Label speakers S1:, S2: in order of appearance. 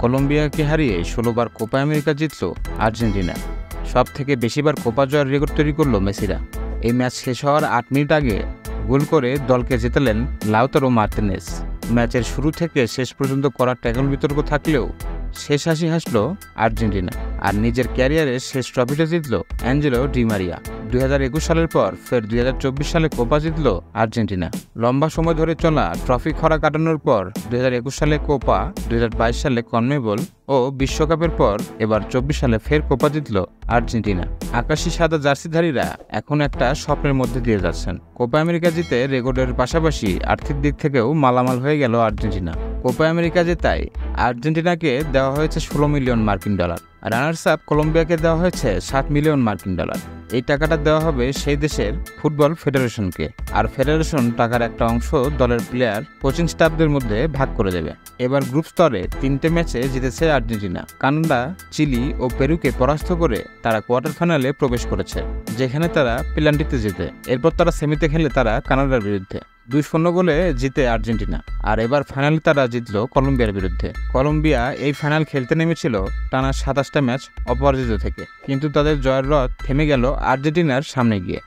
S1: কলম্বিয়াকে হারিয়ে ১৬ বার Copa America জিতল আর্জেন্টিনা। সবথেকে বেশিবার কোপা জয়ের রেকর্ড তৈরি করল মেসিরা। এই ম্যাচ শেষ হওয়ার ৮ মিনিট আগে গোল করে দলকে জেতালেন লাউতারো মার্তিনেজ। ম্যাচের শুরু থেকে শেষ পর্যন্ত করা ট্যাকল বিতর্ক থাকলেও শেষ হাসি হাসল আর্জেন্টিনা, আর নিজের ক্যারিয়ারের শেষ ট্রফিটা জিতল অ্যাঞ্জেলো ডি মারিয়া। ২০২১ সালের পর ফের ২০২৪ সালে কোপা জিতল আর্জেন্টিনা। লম্বা সময় ধরে চলা ট্রফি খরা কাটানোর পর ২০২১ সালে কোপা, ২০২২ সালে কনমেবল ও বিশ্বকাপের পর এবার ২৪ সালে ফের কোপা জিতল আর্জেন্টিনা। আকাশি সাদা জার্সিধারীরা এখন একটা স্বপ্নের মধ্যে দিয়ে যাচ্ছেন। কোপা আমেরিকা জিতে রেকর্ডের পাশাপাশি আর্থিক দিক থেকেও মালামাল হয়ে গেল আর্জেন্টিনা। কোপা আমেরিকা জেতায় আর্জেন্টিনাকে দেওয়া হয়েছে ১৬ মিলিয়ন মার্কিন ডলার, রানার্স আপ কলম্বিয়াকে দেওয়া হয়েছে ৭ মিলিয়ন মার্কিন ডলার। এই টাকাটা দেওয়া হবে সেই দেশের ফুটবল ফেডারেশনকে, আর ফেডারেশন টাকার একটা অংশ দলের প্লেয়ার, কোচিং স্টাফদের মধ্যে ভাগ করে দেবে। এবার গ্রুপ স্তরে ৩টে ম্যাচে জিতেছে আর্জেন্টিনা। কানাডা, চিলি ও পেরুকে পরাস্ত করে তারা কোয়ার্টার ফাইনালে প্রবেশ করেছে, যেখানে তারা পেনাল্টিতে জিতে। এরপর তারা সেমিতে খেলে তারা কানাডার বিরুদ্ধে ২-০ গোলে জিতে আর্জেন্টিনা, আর এবার ফাইনালে তারা জিতল কলম্বিয়ার বিরুদ্ধে। কলম্বিয়া এই ফাইনাল খেলতে নেমেছিল টানা ২৭টা ম্যাচ অপরাজিত থেকে, কিন্তু তাদের জয়ের রথ থেমে গেল আর্জেন্টিনার সামনে গিয়ে।